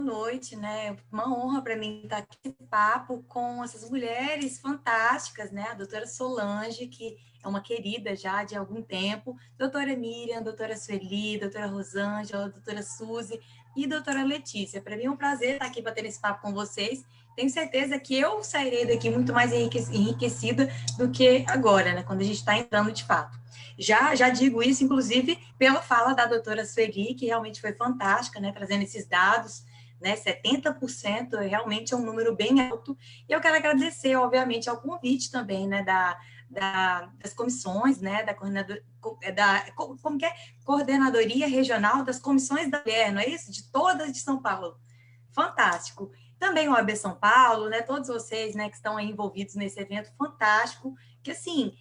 noite, né? Uma honra para mim estar aqui nesse papo com essas mulheres fantásticas, né? A doutora Solange, que é uma querida já de algum tempo, doutora Miriam, doutora Sueli, doutora Rosângela, doutora Suzy e doutora Letícia. Para mim é um prazer estar aqui batendo esse papo com vocês. Tenho certeza que eu sairei daqui muito mais enriquecida do que agora, né? Quando a gente está entrando de fato. Já digo isso, inclusive, pela fala da doutora Sueli, que realmente foi fantástica, né? Trazendo esses dados, né? 70% realmente é um número bem alto. E eu quero agradecer, obviamente, ao convite também, né? Das comissões, né? Como que é? Coordenadoria Regional das Comissões da Mulher, não é isso? De todas de São Paulo. Fantástico. Também o AB São Paulo, né? Todos vocês, né, que estão aí envolvidos nesse evento fantástico, que assim,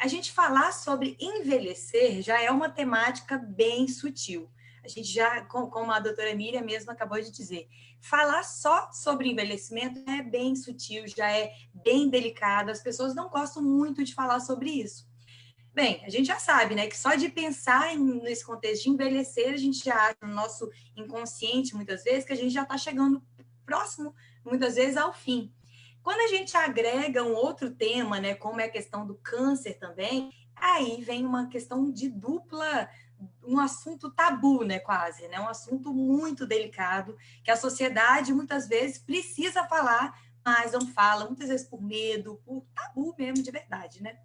a gente falar sobre envelhecer já é uma temática bem sutil. A gente já, como a doutora Miriam mesmo acabou de dizer, falar só sobre envelhecimento é bem sutil, já é bem delicado, as pessoas não gostam muito de falar sobre isso. Bem, a gente já sabe, né, que só de pensar nesse contexto de envelhecer, a gente já acha no nosso inconsciente, muitas vezes, que a gente já está chegando próximo, muitas vezes, ao fim. Quando a gente agrega um outro tema, né, como é a questão do câncer também, aí vem uma questão de dupla, um assunto tabu, né, quase, né, um assunto muito delicado, que a sociedade muitas vezes precisa falar, mas não fala, muitas vezes por medo, por tabu mesmo de verdade, né?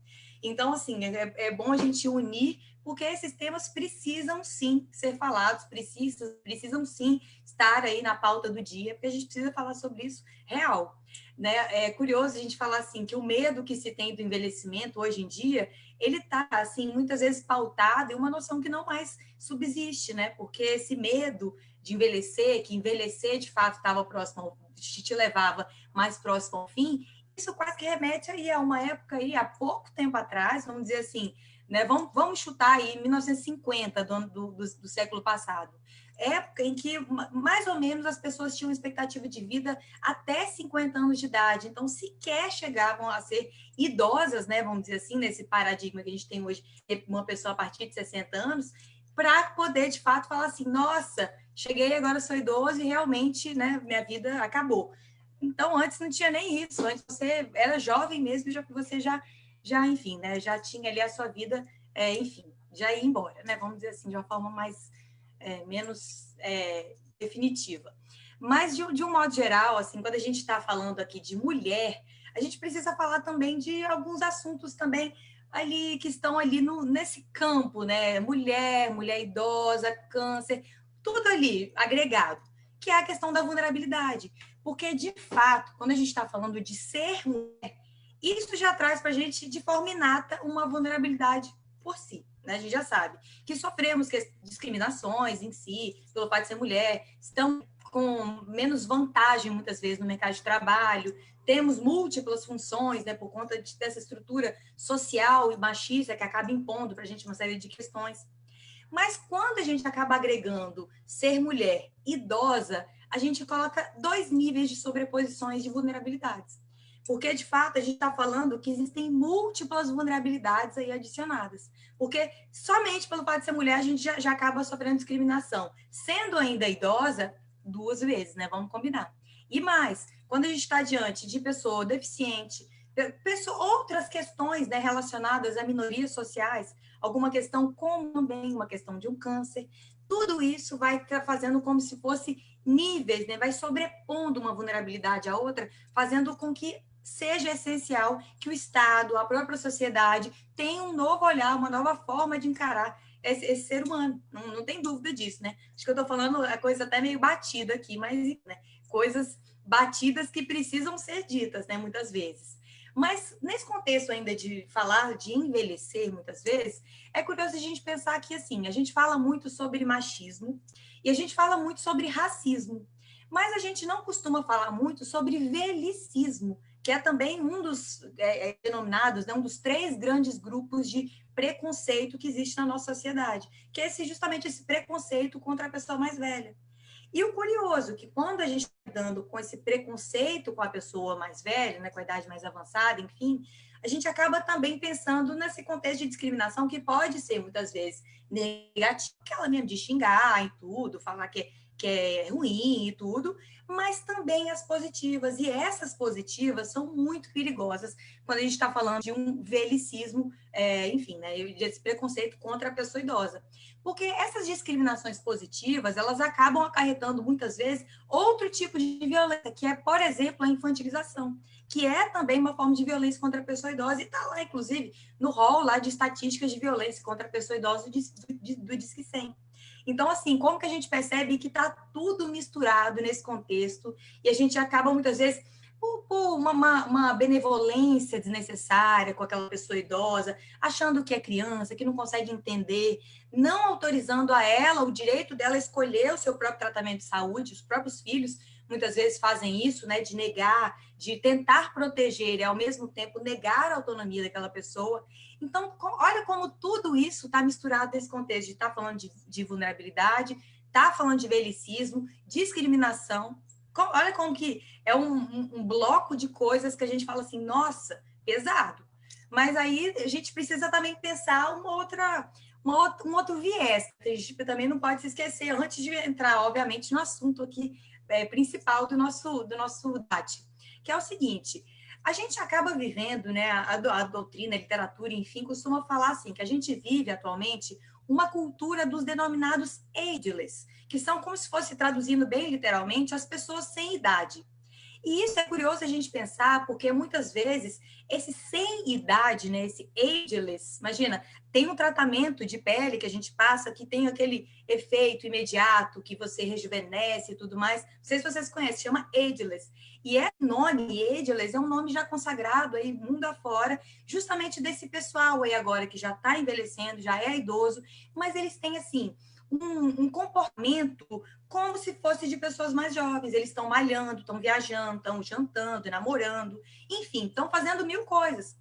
Então, assim, é bom a gente unir, porque esses temas precisam sim ser falados, precisam sim estar aí na pauta do dia, porque a gente precisa falar sobre isso real. Né? É curioso a gente falar assim que o medo que se tem do envelhecimento hoje em dia, ele está assim muitas vezes pautado em uma noção que não mais subsiste, né? Porque esse medo de envelhecer, que envelhecer de fato estava próximo, te levava mais próximo ao fim, isso quase que remete aí a uma época aí, há pouco tempo atrás, vamos dizer assim, né? Vamos chutar aí 1950 do século passado, época em que mais ou menos as pessoas tinham expectativa de vida até 50 anos de idade, então sequer chegavam a ser idosas, né? Vamos dizer assim, nesse paradigma que a gente tem hoje, uma pessoa a partir de 60 anos, para poder de fato falar assim, nossa, cheguei agora sou idoso e realmente, né, minha vida acabou. Então, antes não tinha nem isso. Antes você era jovem mesmo, já que você enfim, né, já tinha ali a sua vida, enfim, já ia embora, né? Vamos dizer assim, de uma forma mais, menos definitiva. Mas, de um modo geral, assim, quando a gente está falando aqui de mulher, a gente precisa falar também de alguns assuntos também ali que estão ali nesse campo, né? Mulher idosa, câncer, tudo ali agregado, que é a questão da vulnerabilidade. Porque, de fato, quando a gente está falando de ser mulher, isso já traz para a gente, de forma inata, uma vulnerabilidade por si. Né? A gente já sabe que sofremos discriminações em si, pelo fato de ser mulher, estão com menos vantagem, muitas vezes, no mercado de trabalho, temos múltiplas funções, né, por conta dessa estrutura social e machista que acaba impondo para a gente uma série de questões. Mas quando a gente acaba agregando ser mulher idosa, a gente coloca dois níveis de sobreposições de vulnerabilidades. Porque, de fato, a gente está falando que existem múltiplas vulnerabilidades aí adicionadas. Porque somente pelo fato de ser mulher, a gente já acaba sofrendo discriminação. Sendo ainda idosa, duas vezes, né? Vamos combinar. E mais, quando a gente está diante de pessoa deficiente, outras questões, né, relacionadas a minorias sociais, alguma questão como também uma questão de um câncer, tudo isso vai fazendo como se fosse níveis, né? Vai sobrepondo uma vulnerabilidade à outra, fazendo com que seja essencial que o Estado, a própria sociedade, tenha um novo olhar, uma nova forma de encarar esse ser humano. Não tem dúvida disso, né? Acho que eu estou falando a coisa até meio batida aqui, mas né, coisas batidas que precisam ser ditas, né? Muitas vezes. Mas nesse contexto ainda de falar de envelhecer, muitas vezes, é curioso a gente pensar que, assim, a gente fala muito sobre machismo e a gente fala muito sobre racismo, mas a gente não costuma falar muito sobre velicismo, que é também um dos denominados, né, um dos três grandes grupos de preconceito que existe na nossa sociedade, que é justamente esse preconceito contra a pessoa mais velha. E o curioso, que quando a gente está dando com esse preconceito com a pessoa mais velha, né, com a idade mais avançada, enfim, a gente acaba também pensando nesse contexto de discriminação que pode ser, muitas vezes, negativo, aquela mesmo de xingar e tudo, falar que que é ruim e tudo, mas também as positivas. E essas positivas são muito perigosas quando a gente está falando de um velicismo, enfim, né, desse preconceito contra a pessoa idosa. Porque essas discriminações positivas, elas acabam acarretando muitas vezes outro tipo de violência, que é, por exemplo, a infantilização, que é também uma forma de violência contra a pessoa idosa e está lá, inclusive, no rol lá de estatísticas de violência contra a pessoa idosa do Disque 100. Então, assim, como que a gente percebe que está tudo misturado nesse contexto e a gente acaba, muitas vezes, por uma benevolência desnecessária com aquela pessoa idosa, achando que é criança, que não consegue entender, não autorizando a ela o direito dela escolher o seu próprio tratamento de saúde, os próprios filhos muitas vezes fazem isso, né, de negar, de tentar proteger e, ao mesmo tempo, negar a autonomia daquela pessoa. Então, olha como tudo isso está misturado nesse contexto de estar falando de vulnerabilidade, está falando de velicismo, discriminação. Olha como que é um bloco de coisas que a gente fala assim, nossa, pesado. Mas aí a gente precisa também pensar um outro viés. A gente também não pode se esquecer, antes de entrar, obviamente, no assunto aqui principal do nosso debate, que é o seguinte: a gente acaba vivendo, né, a doutrina, a literatura, enfim, costuma falar assim, que a gente vive atualmente uma cultura dos denominados ageless, que são como se fosse, traduzindo bem literalmente, as pessoas sem idade. E isso é curioso a gente pensar, porque muitas vezes esse sem idade, né, esse ageless, imagina, tem um tratamento de pele que a gente passa que tem aquele efeito imediato, que você rejuvenesce e tudo mais. Não sei se vocês conhecem, chama ageless. E esse nome, ageless, é um nome já consagrado aí mundo afora, justamente desse pessoal aí agora que já está envelhecendo, já é idoso, mas eles têm, assim, um comportamento como se fosse de pessoas mais jovens. Eles estão malhando, estão viajando, estão jantando, namorando, enfim, estão fazendo mil coisas.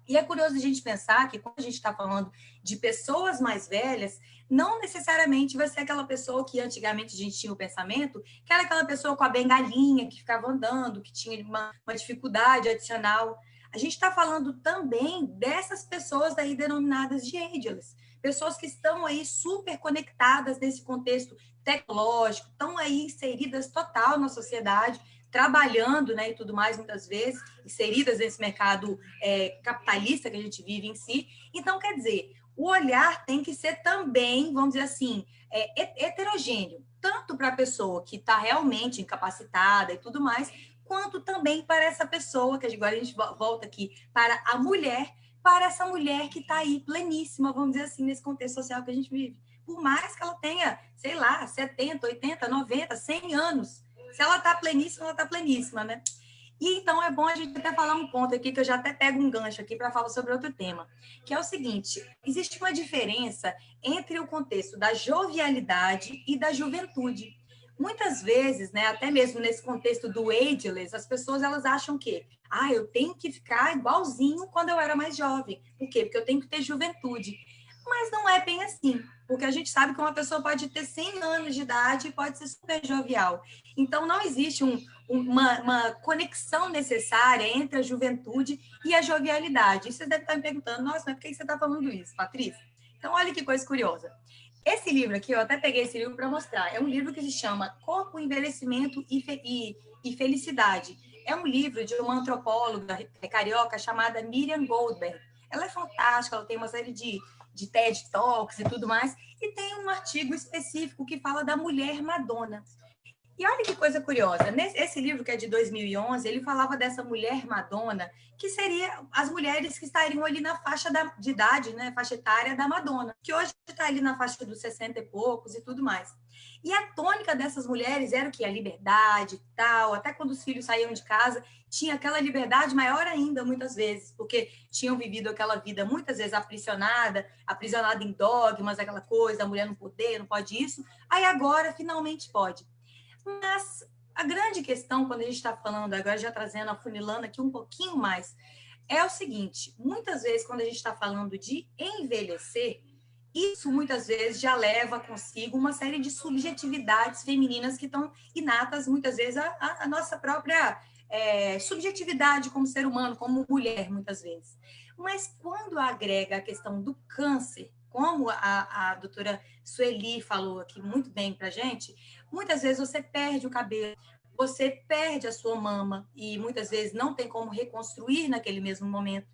E é curioso a gente pensar que, quando a gente está falando de pessoas mais velhas, não necessariamente vai ser aquela pessoa que antigamente a gente tinha o pensamento, que era aquela pessoa com a bengalinha, que ficava andando, que tinha uma dificuldade adicional. A gente está falando também dessas pessoas aí denominadas de ageless, pessoas que estão aí super conectadas nesse contexto tecnológico, estão aí inseridas total na sociedade, trabalhando, né, e tudo mais, muitas vezes, inseridas nesse mercado capitalista que a gente vive em si. Então, quer dizer, o olhar tem que ser também, vamos dizer assim, heterogêneo, tanto para a pessoa que está realmente incapacitada e tudo mais, quanto também para essa pessoa, que agora a gente volta aqui, para essa mulher que está aí pleníssima, vamos dizer assim, nesse contexto social que a gente vive. Por mais que ela tenha, sei lá, 70, 80, 90, 100 anos, se ela está pleníssima, né? E então é bom a gente até falar um ponto aqui, que eu já até pego um gancho aqui para falar sobre outro tema, que é o seguinte: existe uma diferença entre o contexto da jovialidade e da juventude. Muitas vezes, né, até mesmo nesse contexto do ageless, as pessoas elas acham que eu tenho que ficar igualzinho quando eu era mais jovem. Por quê? Porque eu tenho que ter juventude. Mas não é bem assim, porque a gente sabe que uma pessoa pode ter 100 anos de idade e pode ser super jovial. Então, não existe uma conexão necessária entre a juventude e a jovialidade. E vocês devem estar me perguntando, nossa, mas por que você está falando isso, Patrícia? Então, olha que coisa curiosa. Esse livro aqui, eu até peguei esse livro para mostrar, é um livro que se chama Corpo, Envelhecimento e Felicidade. É um livro de uma antropóloga carioca chamada Miriam Goldberg. Ela é fantástica, ela tem uma série de TED Talks e tudo mais, e tem um artigo específico que fala da mulher Madonna. E olha que coisa curiosa, esse livro, que é de 2011, ele falava dessa mulher Madonna, que seria as mulheres que estariam ali na faixa de idade, né, faixa etária da Madonna, que hoje está ali na faixa dos 60 e poucos e tudo mais. E a tônica dessas mulheres era o quê? A liberdade e tal, até quando os filhos saíam de casa, tinha aquela liberdade maior ainda, muitas vezes, porque tinham vivido aquela vida, muitas vezes, aprisionada em dogmas, aquela coisa, a mulher não poder, não pode isso, aí agora finalmente pode. Mas a grande questão, quando a gente está falando, agora já trazendo, afunilando aqui um pouquinho mais, é o seguinte: muitas vezes, quando a gente está falando de envelhecer, isso muitas vezes já leva consigo uma série de subjetividades femininas que estão inatas, muitas vezes, à nossa própria subjetividade como ser humano, como mulher, muitas vezes. Mas quando agrega a questão do câncer, como a doutora Sueli falou aqui muito bem para a gente, muitas vezes você perde o cabelo, você perde a sua mama e muitas vezes não tem como reconstruir naquele mesmo momento.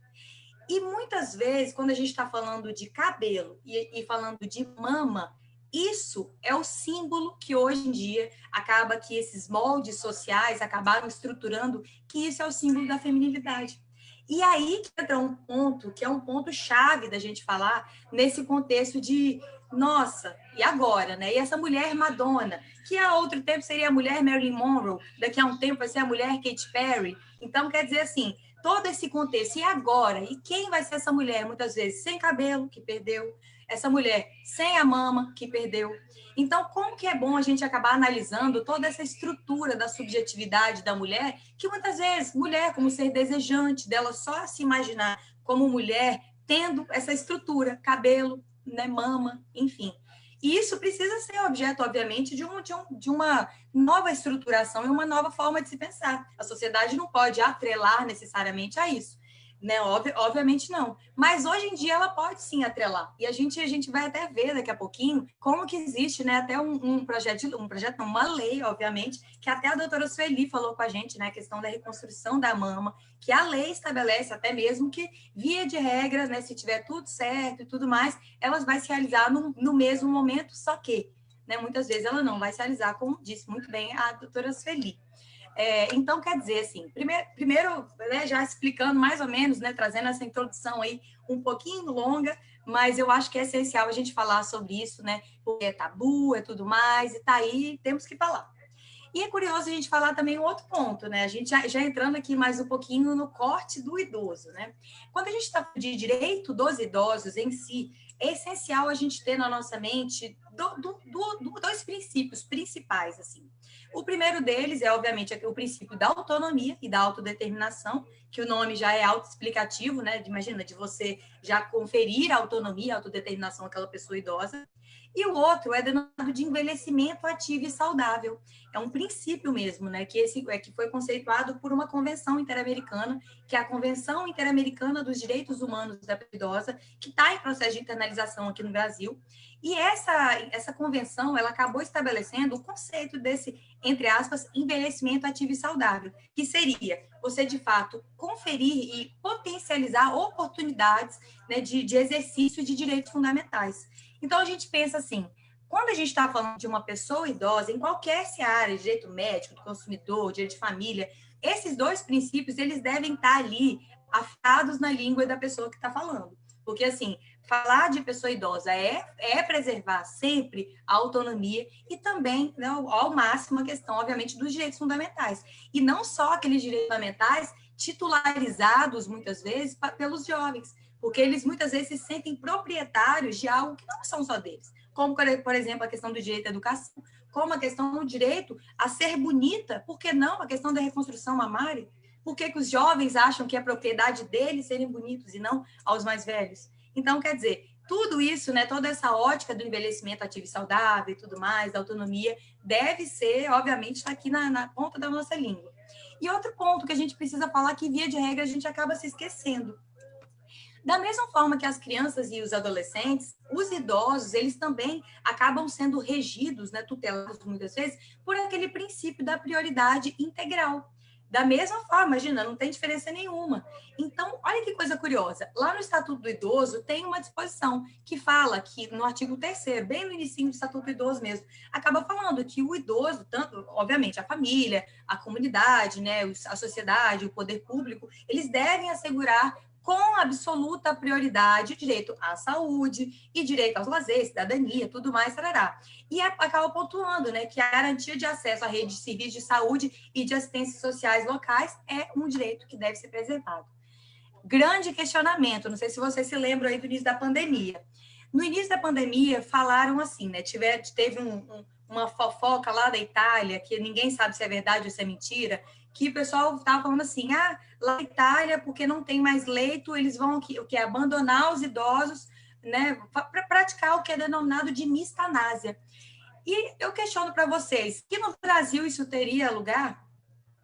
E muitas vezes, quando a gente está falando de cabelo e falando de mama, isso é o símbolo que hoje em dia acaba que esses moldes sociais acabaram estruturando que isso é o símbolo da feminilidade. E aí que entra um ponto, que é um ponto chave da gente falar nesse contexto de, nossa, e agora, né? E essa mulher Madonna, que há outro tempo seria a mulher Marilyn Monroe, daqui a um tempo vai ser a mulher Katy Perry. Então, quer dizer assim, todo esse contexto. E agora? E quem vai ser essa mulher, muitas vezes, sem cabelo, que perdeu? Essa mulher sem a mama, que perdeu? Então, como que é bom a gente acabar analisando toda essa estrutura da subjetividade da mulher, que muitas vezes, mulher como ser desejante, dela só se imaginar como mulher, tendo essa estrutura, cabelo, né, mama, enfim. E isso precisa ser objeto, obviamente, de uma nova estruturação e uma nova forma de se pensar. A sociedade não pode atrelar necessariamente a isso, né? Obviamente não. Mas hoje em dia ela pode sim atrelar. E a gente vai até ver daqui a pouquinho como que existe, né, até um projeto, não, uma lei, obviamente, que até a doutora Sueli falou com a gente, né, a questão da reconstrução da mama, que a lei estabelece até mesmo que, via de regra, né, se tiver tudo certo e tudo mais, elas vai se realizar no mesmo momento, só que, né, muitas vezes ela não vai se realizar, como disse muito bem a doutora Sueli. Então, quer dizer, assim, primeiro né, já explicando mais ou menos, né, trazendo essa introdução aí um pouquinho longa, mas eu acho que é essencial a gente falar sobre isso, né, porque é tabu, é tudo mais, e tá aí, temos que falar. E é curioso a gente falar também um outro ponto, né? A gente já entrando aqui mais um pouquinho no corte do idoso, né? Quando a gente está de direito dos idosos em si, é essencial a gente ter na nossa mente dois princípios principais, assim. O primeiro deles é, obviamente, o princípio da autonomia e da autodeterminação, que o nome já é autoexplicativo, né? Imagina, de você já conferir a autonomia, a autodeterminação àquela pessoa idosa. E o outro é denominado de envelhecimento ativo e saudável. É um princípio mesmo, né? Que foi conceituado por uma convenção interamericana, que é a Convenção Interamericana dos Direitos Humanos da Pessoa Idosa, que está em processo de internalização aqui no Brasil. E essa convenção, ela acabou estabelecendo o conceito desse, entre aspas, envelhecimento ativo e saudável, que seria você, de fato, conferir e potencializar oportunidades, né, de exercício de direitos fundamentais. Então, a gente pensa assim, quando a gente está falando de uma pessoa idosa, em qualquer área, direito médico, do consumidor, direito de família, esses dois princípios, eles devem estar ali afiados na língua da pessoa que está falando. Porque, assim, falar de pessoa idosa é preservar sempre a autonomia e também, né, ao máximo, a questão, obviamente, dos direitos fundamentais. E não só aqueles direitos fundamentais titularizados, muitas vezes, pelos jovens, porque eles muitas vezes se sentem proprietários de algo que não são só deles, como, por exemplo, a questão do direito à educação, como a questão do direito a ser bonita, por que não a questão da reconstrução mamária? Por que os jovens acham que é propriedade deles serem bonitos e não aos mais velhos? Então, quer dizer, tudo isso, né, toda essa ótica do envelhecimento ativo e saudável e tudo mais, da autonomia, deve ser, obviamente, estar aqui na ponta da nossa língua. E outro ponto que a gente precisa falar, que via de regra a gente acaba se esquecendo. Da mesma forma que as crianças e os adolescentes, os idosos, eles também acabam sendo regidos, né, tutelados muitas vezes, por aquele princípio da prioridade integral. Da mesma forma, imagina, não tem diferença nenhuma. Então, olha que coisa curiosa. Lá no Estatuto do Idoso tem uma disposição que fala que, no artigo 3º, bem no início do Estatuto do Idoso mesmo, acaba falando que o idoso, tanto, obviamente, a família, a comunidade, né, a sociedade, o poder público, eles devem assegurar com absoluta prioridade, direito à saúde e direito aos lazeres, cidadania, tudo mais, tarará. E acaba pontuando, né, que a garantia de acesso à rede de serviços de saúde e de assistências sociais locais é um direito que deve ser preservado. Grande questionamento, não sei se você se lembra aí do início da pandemia. No início da pandemia, falaram assim, né, teve uma fofoca lá da Itália, que ninguém sabe se é verdade ou se é mentira, que o pessoal estava falando assim, lá na Itália, porque não tem mais leito, eles vão o que é abandonar os idosos, né, para praticar o que é denominado de mistanásia. E eu questiono para vocês, que no Brasil isso teria lugar?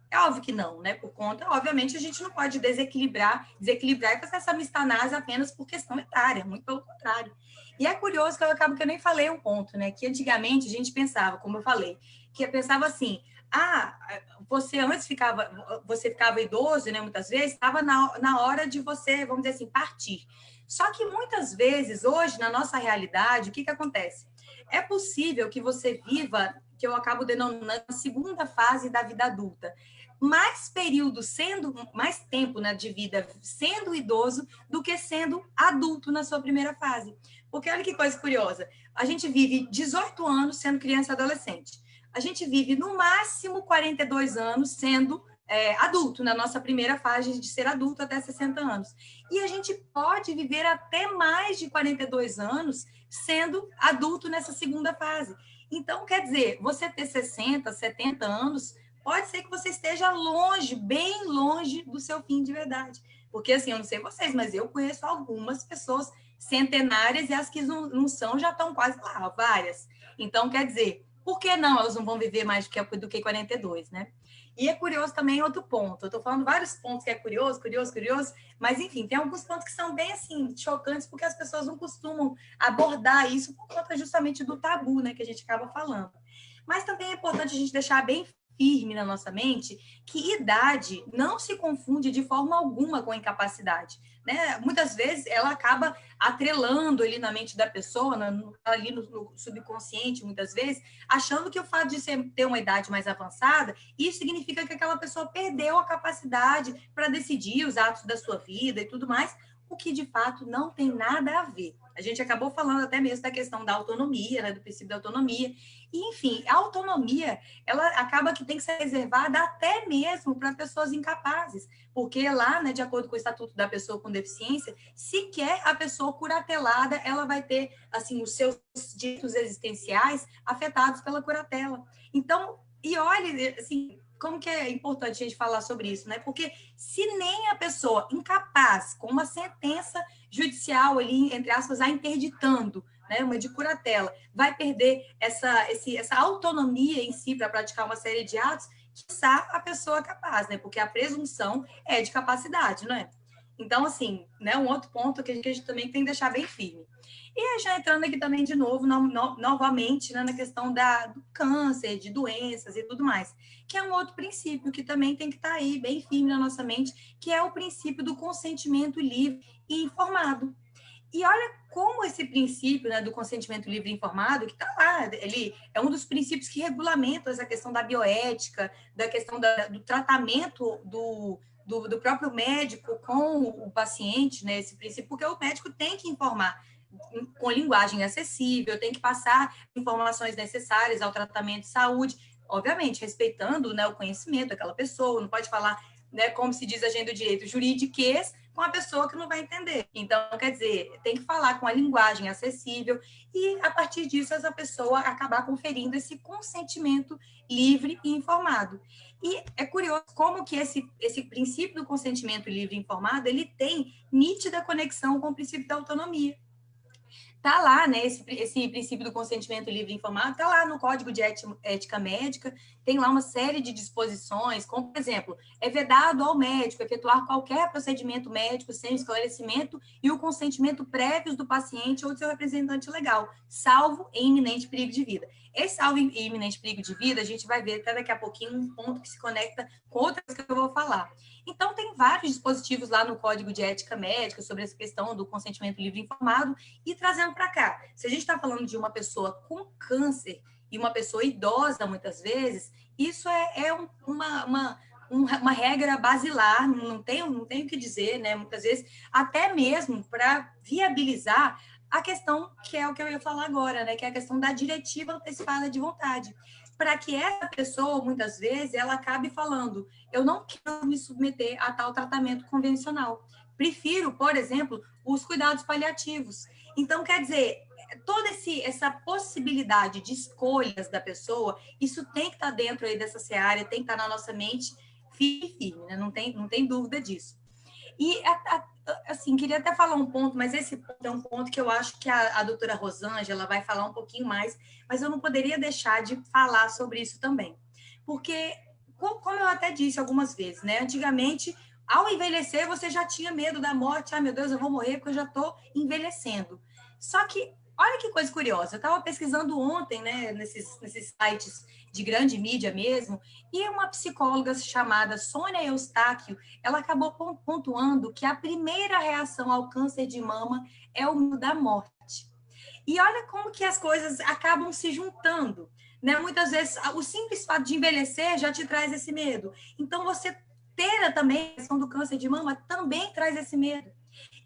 É óbvio que não, né? Por conta, obviamente, a gente não pode desequilibrar e fazer essa mistanase apenas por questão etária, muito pelo contrário. E é curioso que eu acabo que eu nem falei um ponto, né? Que antigamente a gente pensava, como eu falei, que pensava assim, você ficava idoso, né, muitas vezes, estava na hora de você, vamos dizer assim, partir. Só que muitas vezes, hoje, na nossa realidade, o que acontece? É possível que você viva, que eu acabo denominando a segunda fase da vida adulta, mais tempo, né, de vida sendo idoso do que sendo adulto na sua primeira fase. Porque olha que coisa curiosa, a gente vive 18 anos sendo criança e adolescente. A gente vive no máximo 42 anos sendo adulto, na nossa primeira fase de ser adulto até 60 anos. E a gente pode viver até mais de 42 anos sendo adulto nessa segunda fase. Então, quer dizer, você ter 60, 70 anos, pode ser que você esteja longe, bem longe do seu fim de verdade. Porque, assim, eu não sei vocês, mas eu conheço algumas pessoas centenárias e as que não são já estão quase lá, várias. Então, quer dizer, por que não elas não vão viver mais do que 42, né? E é curioso também outro ponto. Eu estou falando vários pontos que é curioso, mas, enfim, tem alguns pontos que são bem, assim, chocantes, porque as pessoas não costumam abordar isso por conta justamente do tabu, né, que a gente acaba falando. Mas também é importante a gente deixar bem firme na nossa mente que idade não se confunde de forma alguma com incapacidade, né? Muitas vezes ela acaba atrelando ali na mente da pessoa, ali no subconsciente, muitas vezes, achando que o fato de ter uma idade mais avançada, isso significa que aquela pessoa perdeu a capacidade para decidir os atos da sua vida e tudo mais, o que de fato não tem nada a ver. A gente acabou falando até mesmo da questão da autonomia, né, do princípio da autonomia. E, enfim, a autonomia, ela acaba que tem que ser reservada até mesmo para pessoas incapazes, porque lá, né, de acordo com o Estatuto da Pessoa com Deficiência, sequer a pessoa curatelada, ela vai ter, assim, os seus direitos existenciais afetados pela curatela. Então, e olhe, assim, como que é importante a gente falar sobre isso, né? Porque se nem a pessoa incapaz, com uma sentença judicial ali, entre aspas, a interditando, né, uma de curatela, vai perder essa autonomia em si para praticar uma série de atos, quiçá a pessoa capaz, né? Porque a presunção é de capacidade, não é? Então, assim, né, um outro ponto que a gente também tem que deixar bem firme. E já entrando aqui também de novo, novamente, né, na questão do câncer, de doenças e tudo mais, que é um outro princípio que também tem que estar aí bem firme na nossa mente, que é o princípio do consentimento livre e informado. E olha como esse princípio, né, do consentimento livre e informado, que está lá, ele é um dos princípios que regulamentam essa questão da bioética, da questão do tratamento do próprio médico com o paciente, né, esse princípio, porque o médico tem que informar com linguagem acessível, tem que passar informações necessárias ao tratamento de saúde, obviamente, respeitando, né, o conhecimento daquela pessoa, não pode falar, né, como se diz a gente do direito, juridiquês, com a pessoa que não vai entender. Então, quer dizer, tem que falar com a linguagem acessível e, a partir disso, essa pessoa acabar conferindo esse consentimento livre e informado. E é curioso como que esse princípio do consentimento livre e informado, ele tem nítida conexão com o princípio da autonomia. Tá lá, né, esse princípio do consentimento livre e informado, tá lá no Código de Ética Médica, tem lá uma série de disposições, como, por exemplo, é vedado ao médico efetuar qualquer procedimento médico sem esclarecimento e o consentimento prévios do paciente ou do seu representante legal, salvo em iminente perigo de vida. Esse salvo em iminente perigo de vida, a gente vai ver até daqui a pouquinho um ponto que se conecta com outras que eu vou falar. Então, tem vários dispositivos lá no Código de Ética Médica sobre essa questão do consentimento livre e informado, e trazendo para cá. Se a gente está falando de uma pessoa com câncer e uma pessoa idosa, muitas vezes, isso uma regra basilar, não tenho o que dizer, né? Muitas vezes, até mesmo para viabilizar a questão que é o que eu ia falar agora, né? Que é a questão da diretiva antecipada de vontade. Para que essa pessoa, muitas vezes, ela acabe falando, eu não quero me submeter a tal tratamento convencional. Prefiro, por exemplo, os cuidados paliativos. Então, quer dizer, toda essa possibilidade de escolhas da pessoa, isso tem que estar dentro aí dessa seara, tem que estar na nossa mente firme, né? Não tem dúvida disso. E, assim, queria até falar um ponto, mas esse ponto é um ponto que eu acho que a doutora Rosângela vai falar um pouquinho mais, mas eu não poderia deixar de falar sobre isso também. Porque, como eu até disse algumas vezes, né? Antigamente, ao envelhecer, você já tinha medo da morte. Ah, meu Deus, eu vou morrer porque eu já estou envelhecendo. Só que Olha que coisa curiosa, eu estava pesquisando ontem, né, nesses sites de grande mídia mesmo, e uma psicóloga chamada Sônia Eustáquio, ela acabou pontuando que a primeira reação ao câncer de mama é o medo da morte. E olha como que as coisas acabam se juntando, né? Muitas vezes o simples fato de envelhecer já te traz esse medo. Então você ter também a questão do câncer de mama também traz esse medo.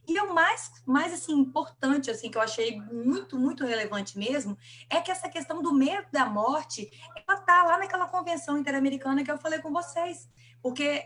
E o mais assim, importante, assim, que eu achei muito, muito relevante mesmo, é que essa questão do medo da morte, ela está lá naquela convenção interamericana que eu falei com vocês. Porque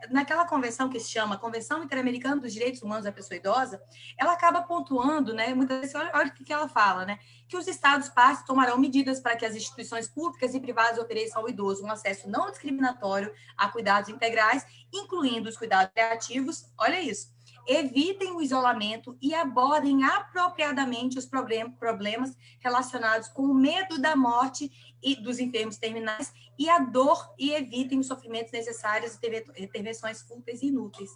naquela convenção que se chama Convenção Interamericana dos Direitos Humanos da Pessoa Idosa, ela acaba pontuando, né, muitas vezes, olha o que ela fala, né, que os Estados partes tomarão medidas para que as instituições públicas e privadas ofereçam ao idoso um acesso não discriminatório a cuidados integrais, incluindo os cuidados paliativos, olha isso, evitem o isolamento e abordem apropriadamente os problemas relacionados com o medo da morte e dos enfermos terminais e a dor e evitem os sofrimentos necessários e intervenções fúteis e inúteis.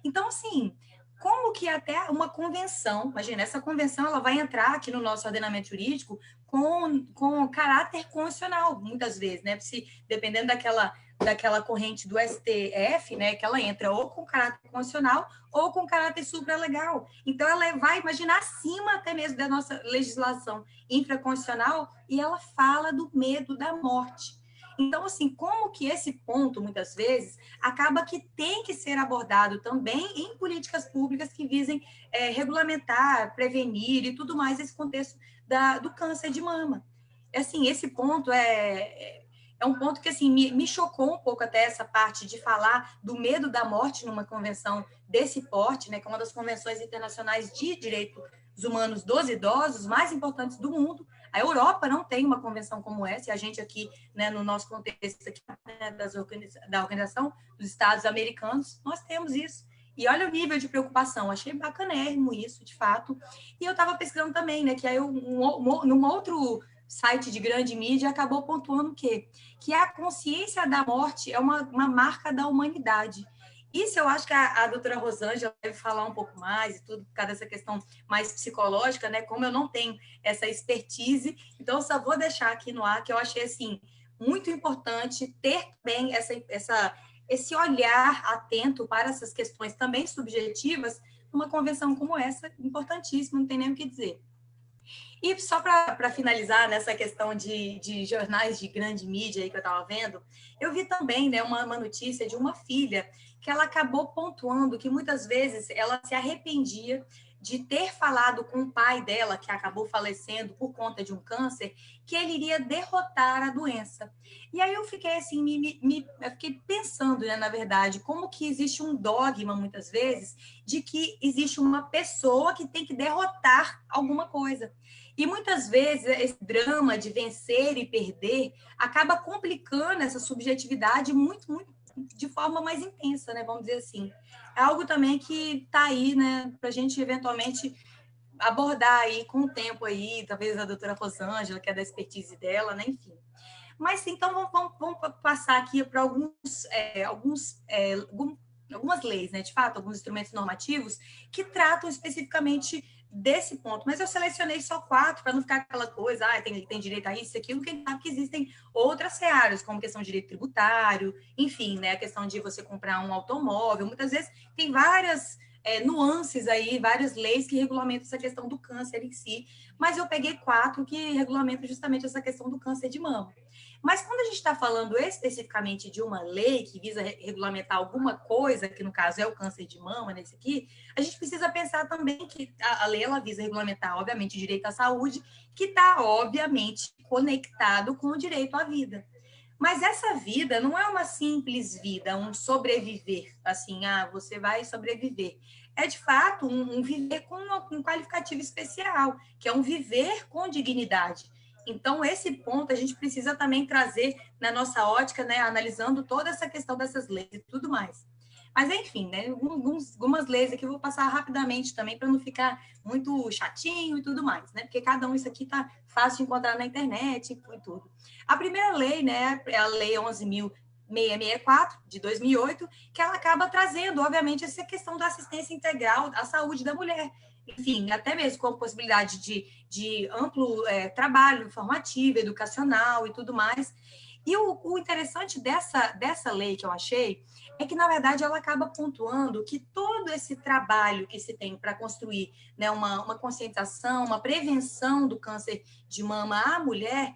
Então, assim, como que até uma convenção, imagina, essa convenção ela vai entrar aqui no nosso ordenamento jurídico com caráter constitucional, muitas vezes, né? Se, dependendo daquela corrente do STF, né, que ela entra ou com caráter constitucional ou com caráter supralegal. Então, ela vai imaginar acima até mesmo da nossa legislação infraconstitucional e ela fala do medo da morte. Então, assim, como que esse ponto, muitas vezes, acaba que tem que ser abordado também em políticas públicas que visem regulamentar, prevenir e tudo mais esse contexto do câncer de mama. Assim, esse ponto é um ponto que assim me chocou um pouco até essa parte de falar do medo da morte numa convenção desse porte, né, que é uma das convenções internacionais de direitos humanos dos idosos mais importantes do mundo. A Europa não tem uma convenção como essa, e a gente aqui, né, no nosso contexto aqui, né, da Organização dos Estados Americanos, nós temos isso. E olha o nível de preocupação, achei bacanérrimo isso, de fato. E eu estava pesquisando também, né, que aí num outro site de grande mídia acabou pontuando o quê? Que a consciência da morte é uma marca da humanidade. Isso eu acho que a doutora Rosângela deve falar um pouco mais e tudo, por causa dessa questão mais psicológica, né? Como eu não tenho essa expertise, então eu só vou deixar aqui no ar que eu achei, assim, muito importante ter bem esse olhar atento para essas questões também subjetivas numa convenção como essa, importantíssima, não tem nem o que dizer. E só para finalizar nessa questão de jornais de grande mídia aí que eu estava vendo, eu vi também, né, uma notícia de uma filha que ela acabou pontuando que muitas vezes ela se arrependia de ter falado com o pai dela, que acabou falecendo por conta de um câncer, que ele iria derrotar a doença. E aí eu fiquei assim, eu fiquei pensando, né, na verdade, como que existe um dogma, muitas vezes, de que existe uma pessoa que tem que derrotar alguma coisa. E muitas vezes esse drama de vencer e perder acaba complicando essa subjetividade muito, muito de forma mais intensa, né? Vamos dizer assim. É algo também que está aí, né, para a gente eventualmente abordar aí com o tempo aí, talvez a doutora Rosângela, que é da expertise dela, né? Enfim. Mas então vamos passar aqui para algumas leis, né? De fato, alguns instrumentos normativos que tratam especificamente desse ponto. Mas eu selecionei só 4 para não ficar aquela coisa, tem direito a isso e aquilo, porque sabe que existem outras searas, como questão de direito tributário, enfim, né? A questão de você comprar um automóvel. Muitas vezes tem várias nuances aí, várias leis que regulamentam essa questão do câncer em si, mas eu peguei 4 que regulamentam justamente essa questão do câncer de mama. Mas quando a gente está falando especificamente de uma lei que visa regulamentar alguma coisa, que no caso é o câncer de mama, nesse aqui, a gente precisa pensar também que a lei ela visa regulamentar, obviamente, o direito à saúde, que está, obviamente, conectado com o direito à vida. Mas essa vida não é uma simples vida, um sobreviver, assim, você vai sobreviver. É, de fato, um viver com um qualificativo especial, que é um viver com dignidade. Então, esse ponto a gente precisa também trazer na nossa ótica, né, analisando toda essa questão dessas leis e tudo mais. Mas, enfim, né, algumas leis aqui eu vou passar rapidamente também para não ficar muito chatinho e tudo mais, né? Porque cada um, isso aqui tá fácil de encontrar na internet e tudo. A primeira lei, né, é a Lei 11.387 664, de 2008, que ela acaba trazendo, obviamente, essa questão da assistência integral à saúde da mulher. Enfim, até mesmo com a possibilidade de amplo trabalho informativo, educacional e tudo mais. E o interessante dessa lei que eu achei é que, na verdade, ela acaba pontuando que todo esse trabalho que se tem para construir, né, uma conscientização, uma prevenção do câncer de mama à mulher,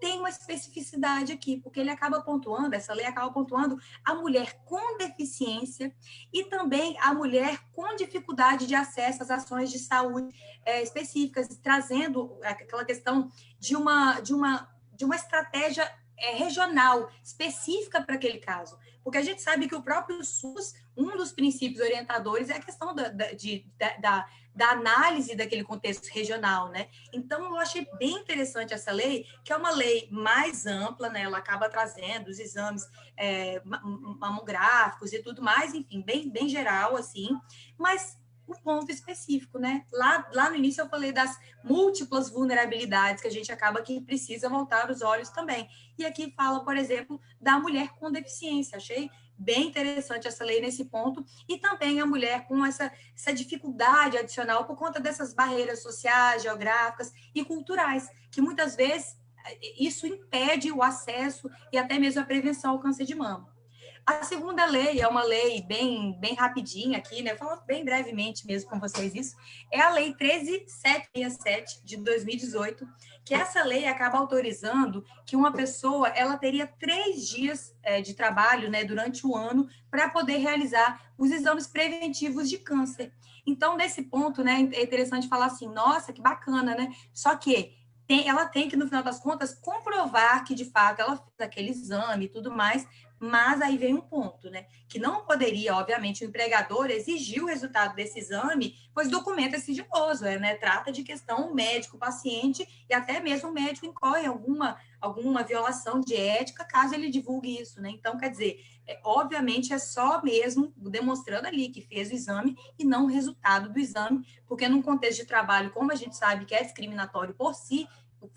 tem uma especificidade aqui, porque ele acaba pontuando, essa lei acaba pontuando a mulher com deficiência e também a mulher com dificuldade de acesso às ações de saúde específicas, trazendo aquela questão de uma estratégia regional, específica para aquele caso. Porque a gente sabe que o próprio SUS, um dos princípios orientadores é a questão da análise daquele contexto regional, né? Então, eu achei bem interessante essa lei, que é uma lei mais ampla, né? Ela acaba trazendo os exames mamográficos e tudo mais, enfim, bem geral, assim, mas o ponto específico, né? Lá no início eu falei das múltiplas vulnerabilidades que a gente acaba que precisa voltar os olhos também. E aqui fala, por exemplo, da mulher com deficiência. Achei bem interessante essa lei nesse ponto. E também a mulher com essa dificuldade adicional por conta dessas barreiras sociais, geográficas e culturais, que muitas vezes isso impede o acesso e até mesmo a prevenção ao câncer de mama. A segunda lei é uma lei bem rapidinha aqui, né? Falando bem brevemente mesmo com vocês isso, é a Lei 13.767 de 2018, que essa lei acaba autorizando que uma pessoa ela teria 3 dias de trabalho, né, durante o ano para poder realizar os exames preventivos de câncer. Então, nesse ponto, né, é interessante falar assim, nossa, que bacana, né? Só que ela tem que, no final das contas, comprovar que, de fato, ela fez aquele exame e tudo mais, mas aí vem um ponto, né? Que não poderia, obviamente, o empregador exigir o resultado desse exame, pois o documento é sigiloso, né? Trata de questão médico-paciente e até mesmo o médico incorre alguma violação de ética caso ele divulgue isso, né? Então, quer dizer, obviamente é só mesmo demonstrando ali que fez o exame e não o resultado do exame, porque num contexto de trabalho, como a gente sabe que é discriminatório por si,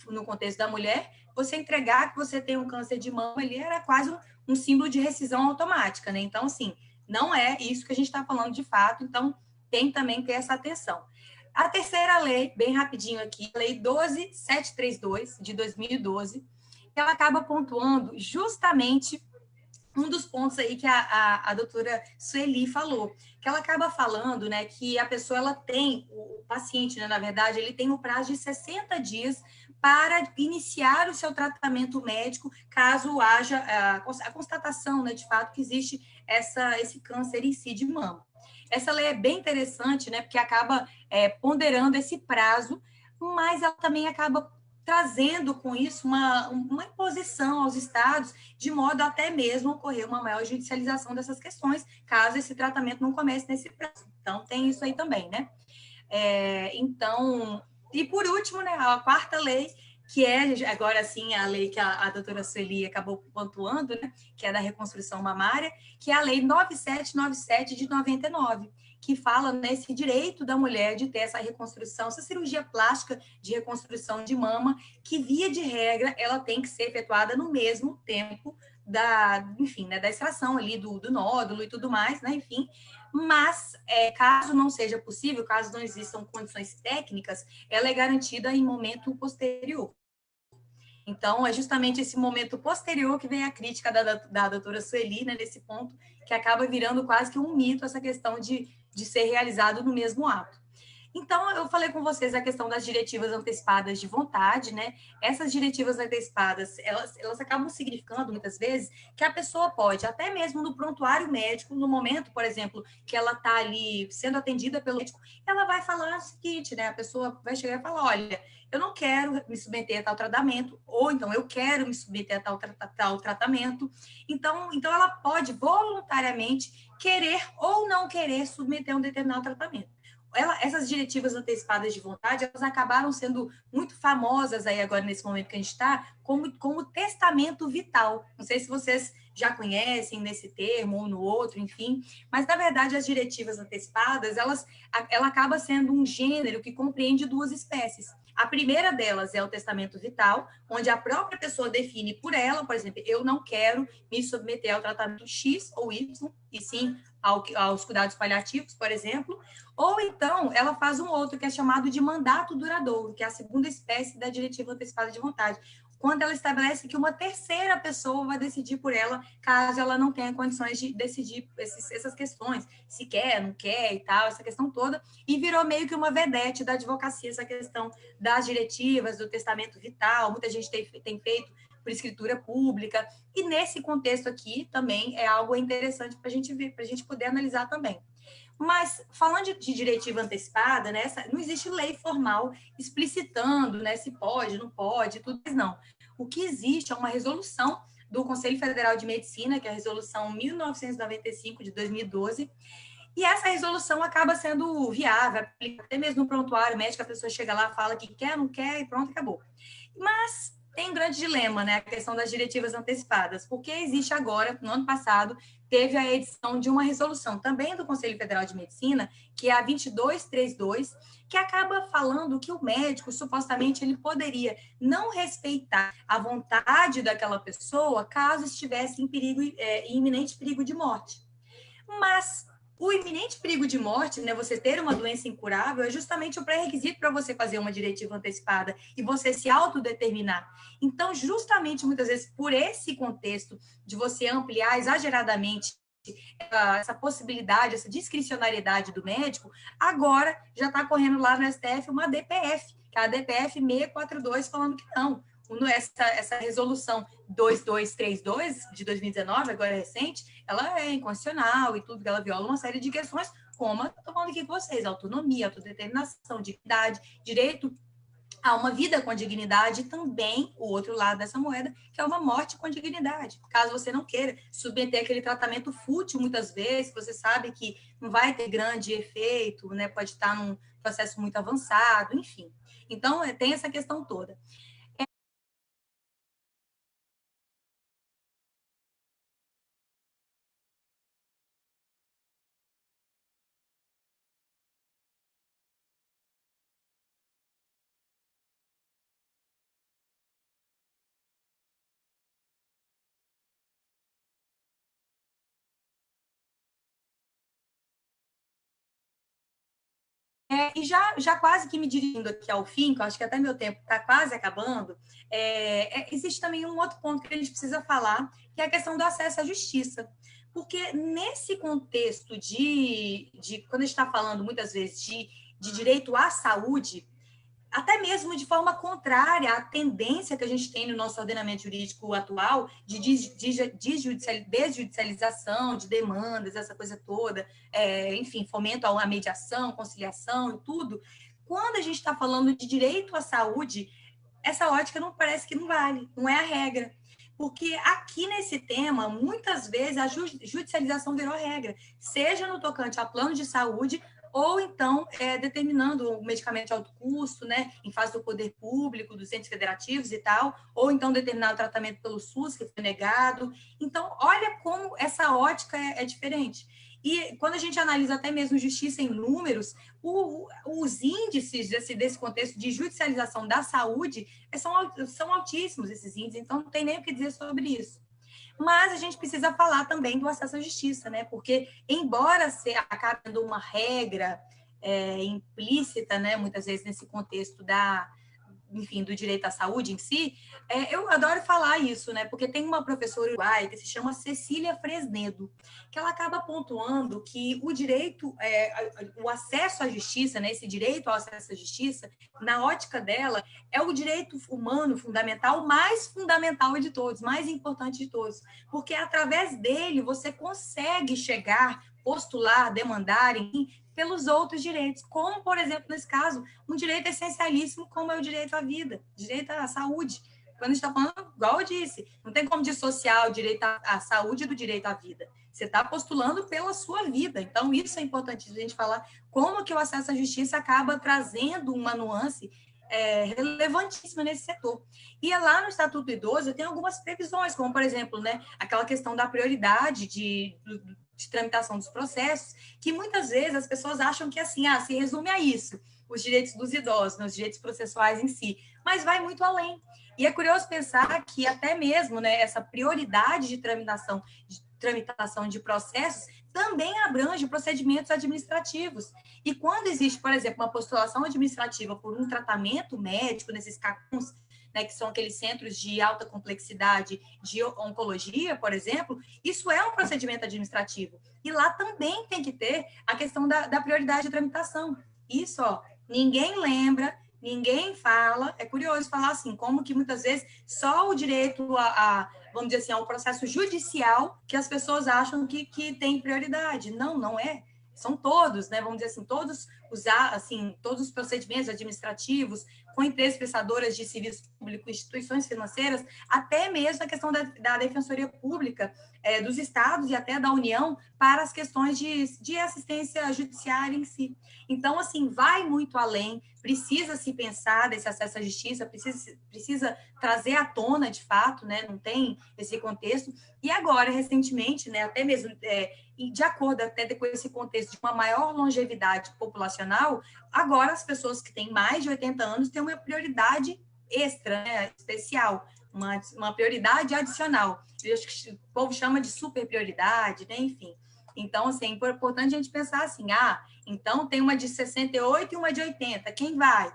no contexto da mulher, você entregar que você tem um câncer de mama, ele era quase um símbolo de rescisão automática, né? Então, assim, não é isso que a gente está falando de fato, então tem também que ter essa atenção. A terceira lei, bem rapidinho aqui, a Lei 12.732, de 2012, ela acaba pontuando justamente um dos pontos aí que a doutora Sueli falou, que ela acaba falando, né, que a pessoa, ela tem, o paciente, né, na verdade, ele tem o prazo de 60 dias para iniciar o seu tratamento médico, caso haja a constatação, né, de fato, que existe esse câncer em si de mama. Essa lei é bem interessante, né, porque acaba ponderando esse prazo, mas ela também acaba trazendo com isso uma imposição aos estados, de modo a até mesmo ocorrer uma maior judicialização dessas questões, caso esse tratamento não comece nesse prazo. Então, tem isso aí também, né? Então, e por último, né, a quarta lei, que é agora sim a lei que a doutora Sueli acabou pontuando, né, que é da reconstrução mamária, que é a Lei 9797 de 99, que fala nesse direito da mulher de ter essa reconstrução, essa cirurgia plástica de reconstrução de mama, que via de regra ela tem que ser efetuada no mesmo tempo enfim, né, da extração ali do nódulo e tudo mais, né, enfim, mas caso não seja possível, caso não existam condições técnicas, ela é garantida em momento posterior. Então, é justamente esse momento posterior que vem a crítica da doutora Sueli, né, nesse ponto, que acaba virando quase que um mito essa questão de ser realizado no mesmo ato. Então, eu falei com vocês a questão das diretivas antecipadas de vontade, né? Essas diretivas antecipadas, elas acabam significando, muitas vezes, que a pessoa pode, até mesmo no prontuário médico, no momento, por exemplo, que ela está ali sendo atendida pelo médico, ela vai falar o seguinte, né? A pessoa vai chegar e falar, olha, eu não quero me submeter a tal tratamento, ou então eu quero me submeter a tal tratamento. Então, ela pode voluntariamente querer ou não querer submeter a um determinado tratamento. Essas diretivas antecipadas de vontade, elas acabaram sendo muito famosas aí agora nesse momento que a gente está, como testamento vital. Não sei se vocês já conhecem nesse termo ou no outro, enfim, mas na verdade as diretivas antecipadas, ela acaba sendo um gênero que compreende duas espécies. A primeira delas é o testamento vital, onde a própria pessoa define por ela, por exemplo, eu não quero me submeter ao tratamento X ou Y, e sim aos cuidados paliativos, por exemplo, ou então ela faz um outro que é chamado de mandato duradouro, que é a segunda espécie da diretiva antecipada de vontade, quando ela estabelece que uma terceira pessoa vai decidir por ela, caso ela não tenha condições de decidir essas questões, se quer, não quer e tal, essa questão toda, e virou meio que uma vedete da advocacia, essa questão das diretivas, do testamento vital, muita gente tem feito por escritura pública, e nesse contexto aqui também é algo interessante para a gente ver, para a gente poder analisar também. Mas, falando de diretiva antecipada, né, não existe lei formal explicitando, né, se pode, não pode, tudo isso não. O que existe é uma resolução do Conselho Federal de Medicina, que é a resolução 1995 de 2012, e essa resolução acaba sendo viável, até mesmo no prontuário médico, a pessoa chega lá, fala que quer, não quer, e pronto, acabou. Mas tem um grande dilema, né, a questão das diretivas antecipadas, porque existe agora, no ano passado, teve a edição de uma resolução também do Conselho Federal de Medicina, que é a 2232, que acaba falando que o médico, supostamente, ele poderia não respeitar a vontade daquela pessoa caso estivesse em perigo, em iminente perigo de morte. Mas o iminente perigo de morte, né, você ter uma doença incurável, é justamente o pré-requisito para você fazer uma diretiva antecipada e você se autodeterminar. Então, justamente, muitas vezes, por esse contexto de você ampliar exageradamente essa possibilidade, essa discricionariedade do médico, agora já está correndo lá no STF uma DPF, que é a DPF 642, falando que não. Essa resolução 2232 de 2019, agora é recente, ela é inconstitucional e tudo, que ela viola uma série de questões, como eu estou falando aqui com vocês, autonomia, autodeterminação, dignidade, direito a uma vida com dignidade, e também o outro lado dessa moeda, que é uma morte com dignidade. Caso você não queira submeter aquele tratamento fútil, muitas vezes, você sabe que não vai ter grande efeito, né? Pode estar num processo muito avançado, enfim. Então, tem essa questão toda. E já quase que me dirigindo aqui ao fim, que eu acho que até meu tempo está quase acabando, existe também um outro ponto que a gente precisa falar, que é a questão do acesso à justiça. Porque nesse contexto quando a gente está falando muitas vezes de direito à saúde, até mesmo de forma contrária à tendência que a gente tem no nosso ordenamento jurídico atual de desjudicialização, de demandas, essa coisa toda, enfim, fomento à mediação, conciliação e tudo. Quando a gente está falando de direito à saúde, essa ótica não parece que não vale, não é a regra. Porque aqui nesse tema, muitas vezes a judicialização virou regra, seja no tocante a plano de saúde, ou então determinando o medicamento de alto custo, né, em fase do poder público, dos entes federativos e tal, ou então determinar o tratamento pelo SUS, que foi negado. Então, olha como essa ótica é diferente. E quando a gente analisa até mesmo justiça em números, os índices desse contexto de judicialização da saúde são altíssimos, esses índices, então não tem nem o que dizer sobre isso. Mas a gente precisa falar também do acesso à justiça, né? Porque, embora acabe sendo uma regra implícita, né, muitas vezes nesse contexto enfim, do direito à saúde em si, eu adoro falar isso, né? Porque tem uma professora uruguaia que se chama Cecília Fresnedo, que ela acaba pontuando que o direito, o acesso à justiça, né? Esse direito ao acesso à justiça, na ótica dela, é o direito humano fundamental, mais fundamental de todos, mais importante de todos, porque através dele você consegue chegar, postular, demandar, enfim, pelos outros direitos, como, por exemplo, nesse caso, um direito essencialíssimo como é o direito à vida, direito à saúde. Quando a gente está falando, igual eu disse, não tem como dissociar o direito à saúde do direito à vida. Você está postulando pela sua vida. Então, isso é importante a gente falar como que o acesso à justiça acaba trazendo uma nuance relevantíssima nesse setor. E lá no Estatuto do Idoso tem algumas previsões, como, por exemplo, né, aquela questão da prioridade de tramitação dos processos, que muitas vezes as pessoas acham que assim, se resume a isso. os direitos dos idosos, né, os direitos processuais em si, mas vai muito além. E é curioso pensar que até mesmo, né, essa prioridade de tramitação de processos também abrange procedimentos administrativos. E quando existe, por exemplo, uma postulação administrativa por um tratamento médico nesses CACUNs, né, que são aqueles centros de alta complexidade de oncologia, por exemplo, isso é um procedimento administrativo. E lá também tem que ter a questão da prioridade de tramitação. Isso, ó, ninguém lembra, ninguém fala. É curioso falar assim, como que muitas vezes só o direito vamos dizer assim, ao processo judicial que as pessoas acham que tem prioridade. Não, não é. São todos, né? Vamos dizer assim, todos os procedimentos administrativos, com empresas prestadoras de serviço público, instituições financeiras, até mesmo a questão da Defensoria Pública dos estados e até da União para as questões de assistência judiciária em si. Então, assim, vai muito além, precisa se pensar desse acesso à justiça, precisa trazer à tona, de fato, né? Não tem esse contexto. E agora, recentemente, né, até mesmo de acordo até com esse contexto de uma maior longevidade populacional, agora as pessoas que têm mais de 80 anos têm uma prioridade extra, né, especial, uma prioridade adicional. Eu acho que o povo chama de super prioridade, né, enfim. Então, assim, é importante a gente pensar assim, então tem uma de 68 e uma de 80, quem vai?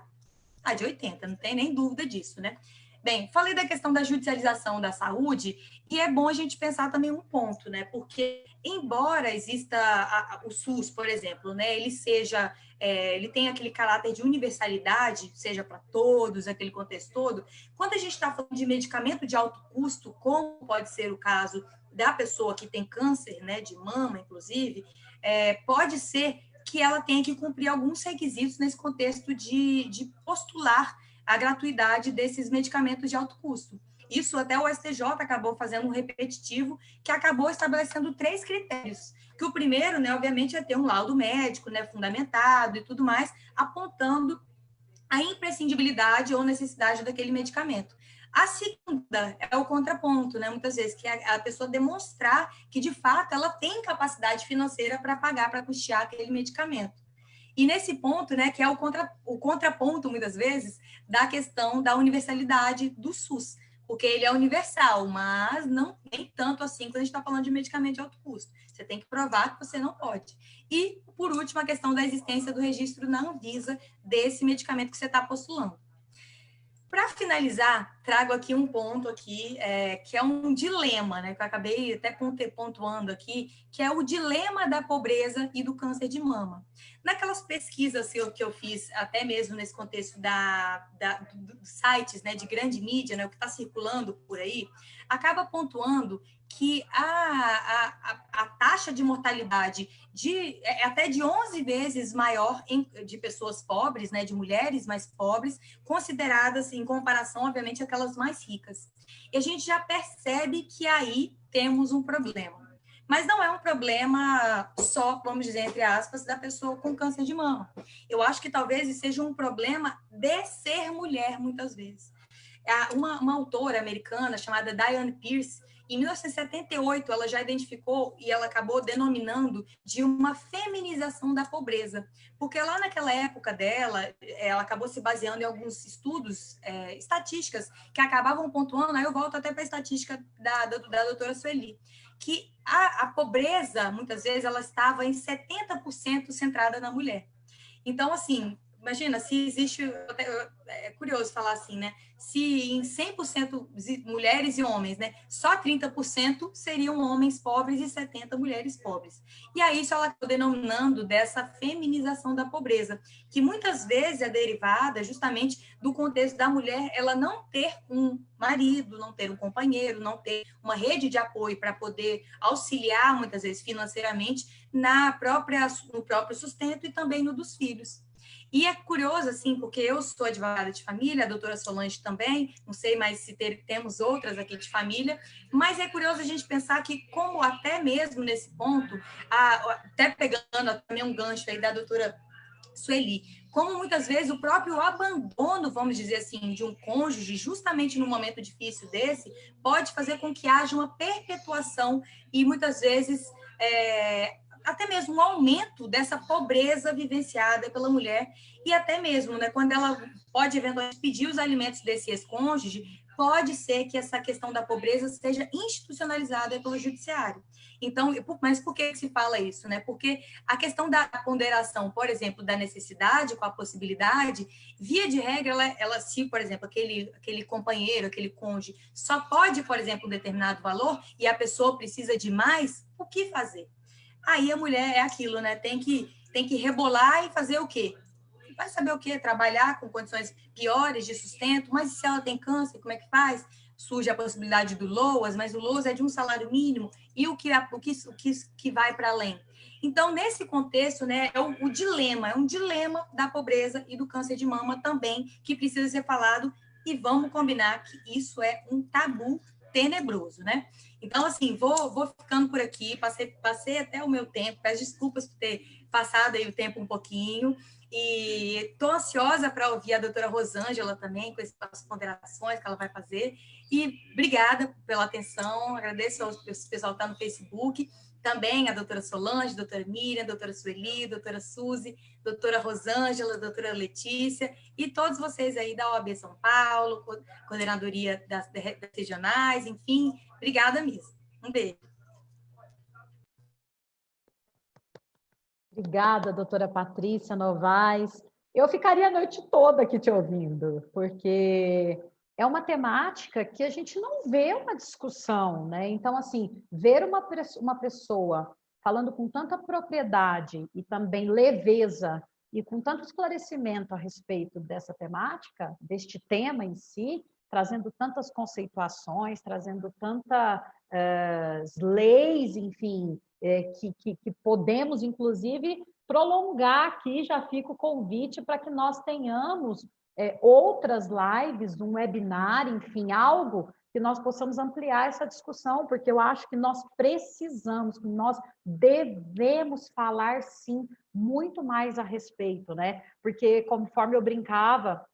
A de 80, não tem nem dúvida disso, né? Bem, falei da questão da judicialização da saúde, e é bom a gente pensar também um ponto, né? Porque, embora exista o SUS, por exemplo, né? Ele tem aquele caráter de universalidade, seja para todos, aquele contexto todo. Quando a gente está falando de medicamento de alto custo, como pode ser o caso da pessoa que tem câncer, né? De mama, inclusive, pode ser que ela tenha que cumprir alguns requisitos nesse contexto de postular a gratuidade desses medicamentos de alto custo. Isso até o STJ acabou fazendo um repetitivo que acabou estabelecendo 3 critérios. Que o primeiro, né, obviamente, é ter um laudo médico, né, fundamentado e tudo mais, apontando a imprescindibilidade ou necessidade daquele medicamento. A segunda é o contraponto, né? Muitas vezes, que é a pessoa demonstrar que, de fato, ela tem capacidade financeira para pagar, para custear aquele medicamento. E nesse ponto, né, que é o contraponto, muitas vezes, da questão da universalidade do SUS, porque ele é universal, mas não nem tanto assim quando a gente está falando de medicamento de alto custo. Você tem que provar que você não pode. E, por último, a questão da existência do registro na Anvisa desse medicamento que você está postulando. Para finalizar, trago aqui um ponto aqui, que é um dilema, né, que eu acabei até pontuando aqui, que é o dilema da pobreza e do câncer de mama. Naquelas pesquisas que eu fiz, até mesmo nesse contexto dos sites, né, de grande mídia, né, o que está circulando por aí, acaba pontuando que a taxa de mortalidade até de 11 vezes maior de pessoas pobres, né, de mulheres mais pobres, consideradas em comparação, obviamente, àquelas mais ricas. E a gente já percebe que aí temos um problema. Mas não é um problema só, vamos dizer, entre aspas, da pessoa com câncer de mama. Eu acho que talvez seja um problema de ser mulher, muitas vezes. Uma autora americana chamada Diane Pearce, em 1978, ela já identificou e ela acabou denominando de uma feminização da pobreza, porque lá naquela época dela, ela acabou se baseando em alguns estudos, estatísticas, que acabavam pontuando, aí eu volto até para a estatística da doutora Sueli, que a pobreza, muitas vezes, ela estava em 70% centrada na mulher. Então, assim, imagina, se existe, é curioso falar assim, né? Se em 100% mulheres e homens, né, só 30% seriam homens pobres e 70% mulheres pobres. E aí isso ela está denominando dessa feminização da pobreza, que muitas vezes é derivada justamente do contexto da mulher ela não ter um marido, não ter um companheiro, não ter uma rede de apoio para poder auxiliar, muitas vezes, financeiramente no próprio sustento e também no dos filhos. E é curioso, assim, porque eu sou advogada de família, a doutora Solange também, não sei mais se temos outras aqui de família, mas é curioso a gente pensar que, como até mesmo nesse ponto, até pegando também um gancho aí da doutora Sueli, como muitas vezes o próprio abandono, vamos dizer assim, de um cônjuge, justamente num momento difícil desse, pode fazer com que haja uma perpetuação e muitas vezes até mesmo um aumento dessa pobreza vivenciada pela mulher e até mesmo, né, quando ela pode eventualmente pedir os alimentos desse ex-cônjuge, pode ser que essa questão da pobreza seja institucionalizada pelo judiciário. Então, mas por que se fala isso, né? Porque a questão da ponderação, por exemplo, da necessidade com a possibilidade, via de regra, ela se, por exemplo, aquele companheiro, aquele cônjuge, só pode, por exemplo, um determinado valor e a pessoa precisa de mais, o que fazer? Aí a mulher é aquilo, né? Tem que rebolar e fazer o quê? Vai saber o quê? Trabalhar com condições piores de sustento, mas se ela tem câncer, como é que faz? Surge a possibilidade do LOAS, mas o LOAS é de um salário mínimo, e o que vai para além? Então, nesse contexto, né, é um dilema da pobreza e do câncer de mama também, que precisa ser falado, e vamos combinar que isso é um tabu tenebroso, né? Então, assim, vou ficando por aqui, passei até o meu tempo, peço desculpas por ter passado aí o tempo um pouquinho, e estou ansiosa para ouvir a doutora Rosângela também, com as ponderações que ela vai fazer. E obrigada pela atenção, agradeço ao pessoal que está no Facebook, também a doutora Solange, a doutora Miriam, a doutora Sueli, a doutora Suzy, a doutora Rosângela, a doutora Letícia, e todos vocês aí da OAB São Paulo, coordenadoria das regionais, enfim, obrigada mesmo. Um beijo. Obrigada, doutora Patrícia Novaes. Eu ficaria a noite toda aqui te ouvindo, porque é uma temática que a gente não vê uma discussão, né? Então, assim, ver uma pessoa falando com tanta propriedade e também leveza e com tanto esclarecimento a respeito dessa temática, deste tema em si, trazendo tantas conceituações, trazendo tantas leis, enfim, que podemos, inclusive, prolongar aqui, já fica o convite para que nós tenhamos outras lives, um webinar, enfim, algo que nós possamos ampliar essa discussão, porque eu acho que nós precisamos, que nós devemos falar, sim, muito mais a respeito, né? Porque, conforme eu brincava